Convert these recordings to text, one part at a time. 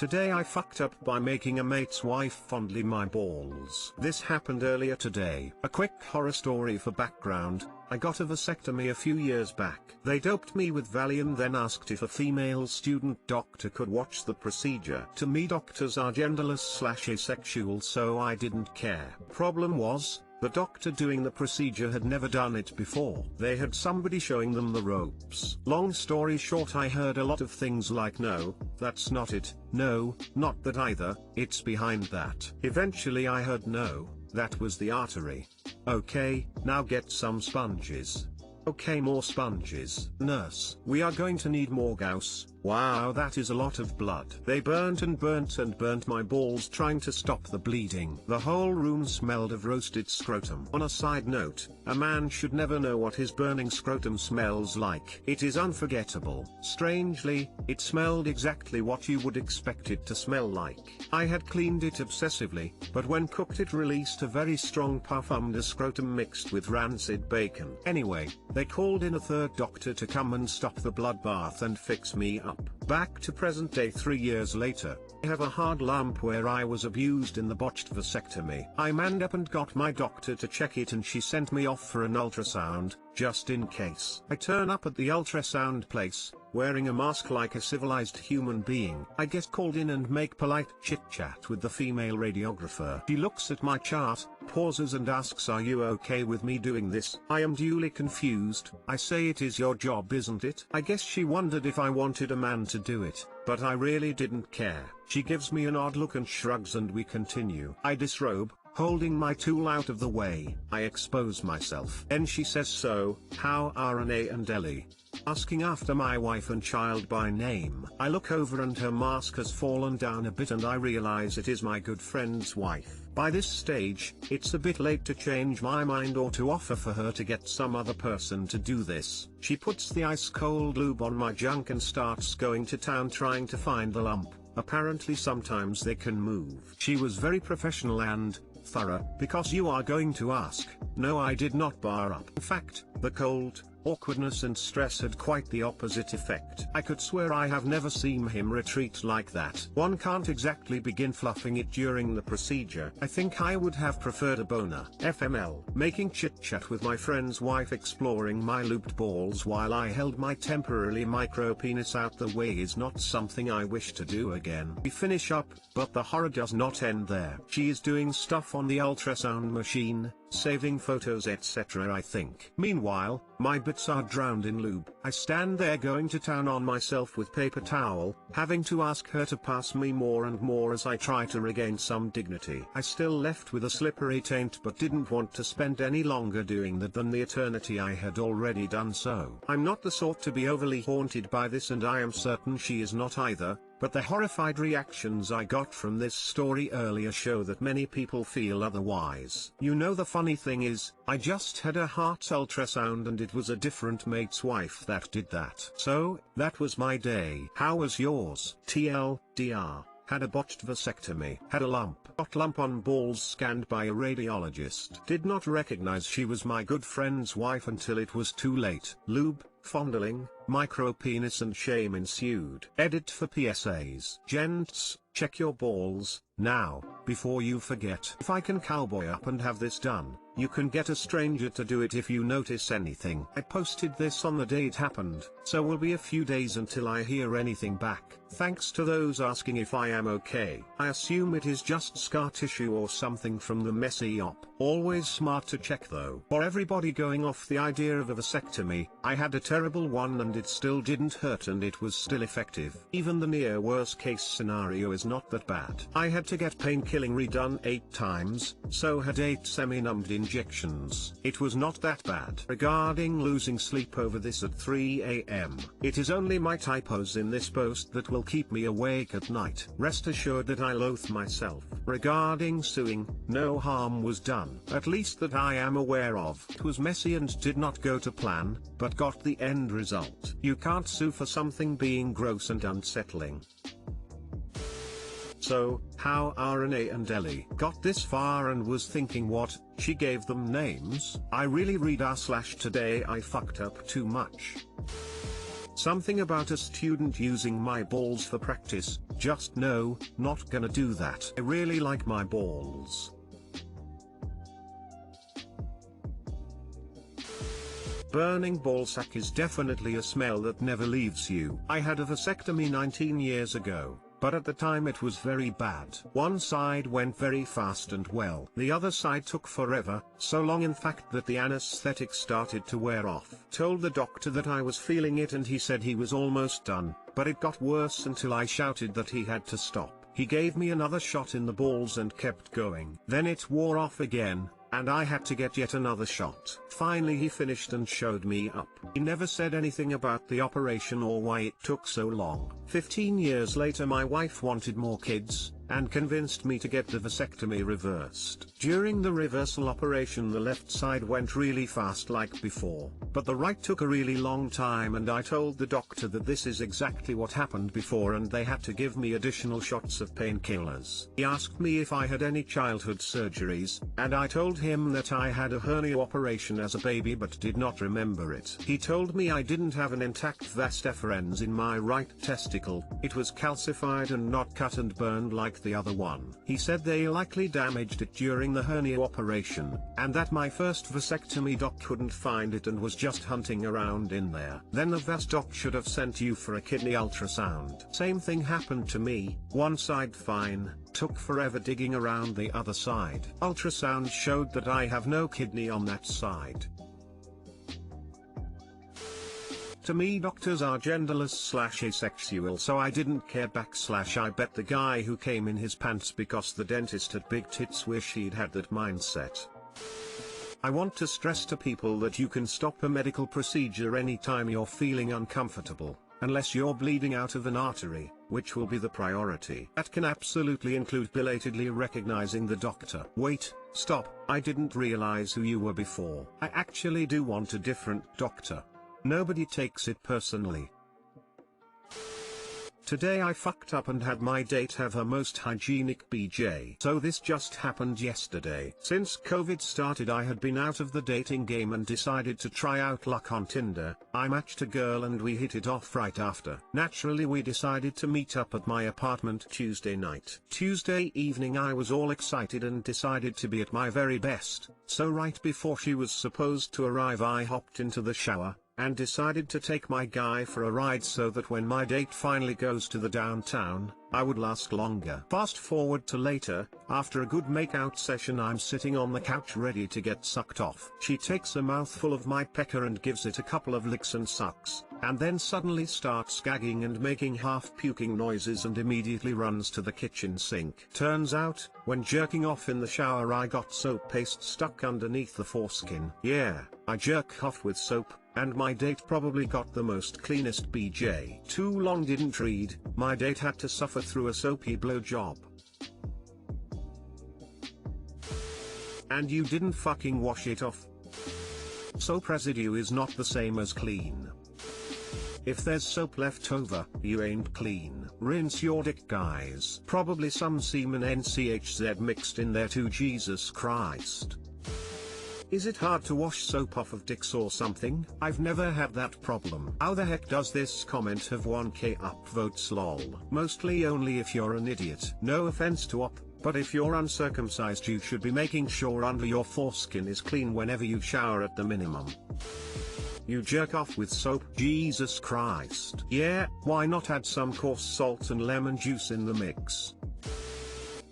Today I fucked up by making a mate's wife fondle my balls. This happened earlier today. A quick horror story for background. I got a vasectomy a few years back. They doped me with Valium, then asked if a female student doctor could watch the procedure. To me, doctors are genderless/asexual, so I didn't care. Problem was, the doctor doing the procedure had never done it before. They had somebody showing them the ropes. Long story short, I heard a lot of things like, no, that's not it, no, not that either, it's behind that. Eventually I heard, no, that was the artery. Okay, now get some sponges. Okay, more sponges. Nurse, we are going to need more gauze. Wow, that is a lot of blood. They burnt and burnt my balls trying to stop the bleeding. The whole room smelled of roasted scrotum. On a side note, a man should never know what his burning scrotum smells like. It is unforgettable. Strangely, it smelled exactly what you would expect it to smell like. I had cleaned it obsessively, but when cooked it released a very strong puff under scrotum mixed with rancid bacon. Anyway, they called in a third doctor to come and stop the bloodbath and fix me up. Back to present day 3 years later. I have a hard lump where I was abused in the botched vasectomy. I manned up and got my doctor to check it, and she sent me off for an ultrasound, just in case. I turn up at the ultrasound place, wearing a mask like a civilized human being. I get called in and make polite chit-chat with the female radiographer. She looks at my chart, pauses and asks, "Are you okay with me doing this?" I am duly confused. I say, "It is your job, isn't it?" I guess she wondered if I wanted a man to do it, but I really didn't care. She gives me an odd look and shrugs, and we continue. I disrobe, holding my tool out of the way. I expose myself. Then she says, "So, how are Renee and Ellie?" Asking after my wife and child by name. I look over and her mask has fallen down a bit, and I realize it is my good friend's wife. By this stage, it's a bit late to change my mind or to offer for her to get some other person to do this. She puts the ice cold lube on my junk and starts going to town trying to find the lump. Apparently sometimes they can move. She was very professional and thorough. "Because you are going to ask." No, I did not bar up. In fact, the cold, awkwardness and stress had quite the opposite effect. I could swear I have never seen him retreat like that. One can't exactly begin fluffing it during the procedure. I think I would have preferred a boner. FML. Making chit-chat with my friend's wife, exploring my looped balls while I held my temporarily micro penis out the way is not something I wish to do again. We finish up, but the horror does not end there. She is doing stuff on the ultrasound machine, saving photos etc. I think. Meanwhile, my bits are drowned in lube. I stand there going to town on myself with paper towel, having to ask her to pass me more and more as I try to regain some dignity. I still left with a slippery taint, but didn't want to spend any longer doing that than the eternity I had already done so. I'm not the sort to be overly haunted by this, and I am certain she is not either. But the horrified reactions I got from this story earlier show that many people feel otherwise. You know, the funny thing is, I just had a heart ultrasound and it was a different mate's wife that did that. So, that was my day. How was yours? TLDR. Had a botched vasectomy. Had a lump on balls scanned by a radiologist. Did not recognize she was my good friend's wife until it was too late. Lube, fondling, micropenis and shame ensued. Edit for PSAs. Gents, check your balls, now, before you forget. If I can cowboy up and have this done, you can get a stranger to do it if you notice anything. I posted this on the day it happened, so will be a few days until I hear anything back. Thanks to those asking if I am okay. I assume it is just scar tissue or something from the messy op. Always smart to check though. For everybody going off the idea of a vasectomy, I had a terrible one and it still didn't hurt and it was still effective. Even the near worst case scenario is not that bad. I had to get pain-killing redone 8 times, so had 8 semi-numbed injections. It was not that bad. Regarding losing sleep over this at 3 AM, it is only my typos in this post that will keep me awake at night. Rest assured that I loathe myself. Regarding suing, no harm was done, at least that I am aware of. It was messy and did not go to plan, but got the end result. You can't sue for something being gross and unsettling. So, how are Renee and Ellie? Got this far and was thinking, what, she gave them names? I really read r/today I fucked up too much. Something about a student using my balls for practice, just no, not gonna do that. I really like my balls. Burning ballsack is definitely a smell that never leaves you. I had a vasectomy 19 years ago, but at the time it was very bad. One side went very fast and well. The other side took forever, so long in fact that the anesthetic started to wear off. Told the doctor that I was feeling it and he said he was almost done, but it got worse until I shouted that he had to stop. He gave me another shot in the balls and kept going. Then it wore off again, and I had to get yet another shot. Finally he finished and showed me up. He never said anything about the operation or why it took so long. 15 years later my wife wanted more kids, and convinced me to get the vasectomy reversed. During the reversal operation the left side went really fast like before, but the right took a really long time, and I told the doctor that this is exactly what happened before and they had to give me additional shots of painkillers. He asked me if I had any childhood surgeries, and I told him that I had a hernia operation as a baby but did not remember it. He told me I didn't have an intact vas deferens in my right testicle, it was calcified and not cut and burned like the other one. He said they likely damaged it during the hernia operation, and that my first vasectomy doc couldn't find it and was just hunting around in there. Then the vas doc should have sent you for a kidney ultrasound. Same thing happened to me, one side fine, took forever digging around the other side. Ultrasound showed that I have no kidney on that side. To me doctors are genderless/asexual, so I didn't care / I bet the guy who came in his pants because the dentist had big tits wish he'd had that mindset. I want to stress to people that you can stop a medical procedure anytime you're feeling uncomfortable, unless you're bleeding out of an artery, which will be the priority. That can absolutely include belatedly recognizing the doctor. Wait, stop, I didn't realize who you were before. I actually do want a different doctor. Nobody takes it personally. Today I fucked up and had my date have her most hygienic BJ. So this just happened yesterday. Since COVID started I had been out of the dating game and decided to try out luck on Tinder. I matched a girl and we hit it off right after. Naturally we decided to meet up at my apartment Tuesday night. Tuesday evening I was all excited and decided to be at my very best, so right before she was supposed to arrive I hopped into the shower, and decided to take my guy for a ride so that when my date finally goes to the downtown, I would last longer. Fast forward to later, after a good makeout session I'm sitting on the couch ready to get sucked off. She takes a mouthful of my pecker and gives it a couple of licks and sucks, and then suddenly starts gagging and making half puking noises and immediately runs to the kitchen sink. Turns out, when jerking off in the shower I got soap paste stuck underneath the foreskin. Yeah, I jerk off with soap, and my date probably got the most cleanest BJ. Too long didn't read, my date had to suffer through a soapy blowjob. And you didn't fucking wash it off? Soap residue is not the same as clean. If there's soap left over, you ain't clean. Rinse your dick guys. Probably some semen NCHZ mixed in there too, Jesus Christ. Is it hard to wash soap off of dicks or something? I've never had that problem. How the heck does this comment have 1k upvotes lol? Mostly only if you're an idiot. No offense to op, but if you're uncircumcised you should be making sure under your foreskin is clean whenever you shower at the minimum. You jerk off with soap? Jesus Christ. Yeah, why not add some coarse salt and lemon juice in the mix?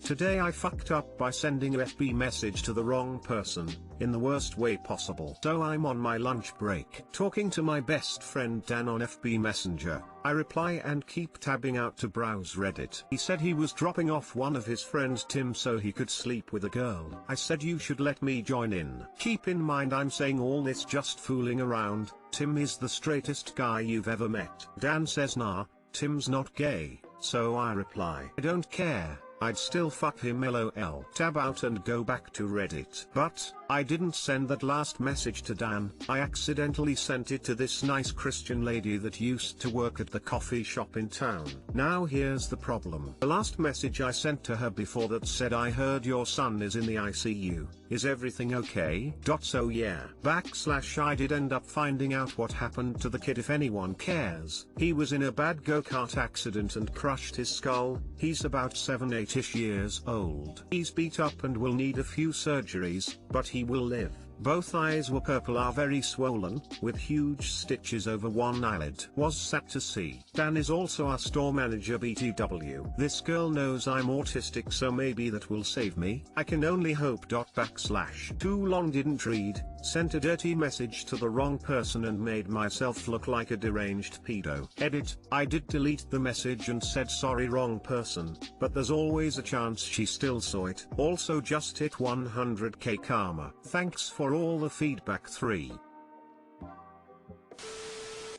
Today I fucked up by sending a FB message to the wrong person, in the worst way possible. So I'm on my lunch break, talking to my best friend Dan on FB Messenger. I reply and keep tabbing out to browse Reddit. He said he was dropping off one of his friends Tim so he could sleep with a girl. I said you should let me join in. Keep in mind I'm saying all this just fooling around, Tim is the straightest guy you've ever met. Dan says nah, Tim's not gay, so I reply, I don't care. I'd still fuck him lol. Tab out and go back to Reddit. But, I didn't send that last message to Dan. I accidentally sent it to this nice Christian lady that used to work at the coffee shop in town. Now here's the problem. The last message I sent to her before that said, I heard your son is in the ICU. Is everything okay? So yeah. I did end up finding out what happened to the kid if anyone cares. He was in a bad go-kart accident and crushed his skull. He's about 7-8ish years old. He's beat up and will need a few surgeries, but he will live. Both eyes were purple, are very swollen, with huge stitches over one eyelid. Was sad to see. Dan is also our store manager BTW. This girl knows I'm autistic, so maybe that will save me. I can only hope. Too long didn't read, sent a dirty message to the wrong person and made myself look like a deranged pedo. Edit, I did delete the message and said sorry wrong person, but there's always a chance she still saw it. Also just hit 100k karma. Thanks for all the feedback. 3.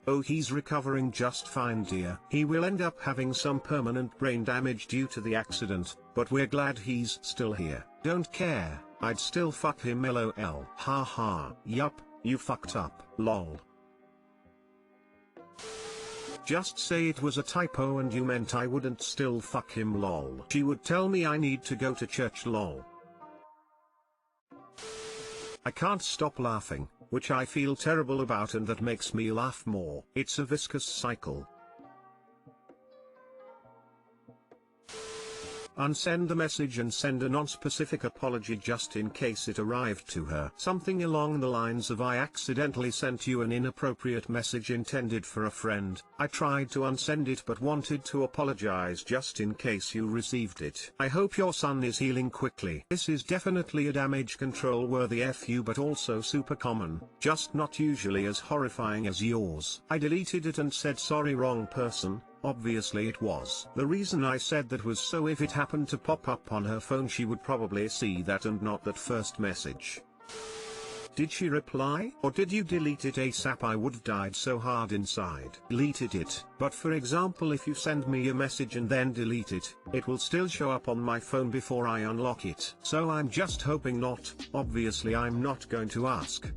Oh, he's recovering just fine, dear. He will end up having some permanent brain damage due to the accident, but we're glad he's still here. Don't care, I'd still fuck him lol. Haha. Yup, you fucked up, lol. Just say it was a typo and you meant I wouldn't still fuck him lol. She would tell me I need to go to church lol. I can't stop laughing, which I feel terrible about, and that makes me laugh more. It's a viscous cycle. Unsend the message and send a non-specific apology just in case it arrived to her. Something along the lines of, I accidentally sent you an inappropriate message intended for a friend. I tried to unsend it but wanted to apologize just in case you received it. I hope your son is healing quickly. This is definitely a damage control worthy FU, but also super common, just not usually as horrifying as yours. I deleted it and said sorry wrong person. Obviously it was. The reason I said that was so if it happened to pop up on her phone she would probably see that and not that first message. Did she reply? Or did you delete it ASAP? I would've died so hard inside. Deleted it. But for example, if you send me a message and then delete it, it will still show up on my phone before I unlock it. So I'm just hoping not. Obviously I'm not going to ask.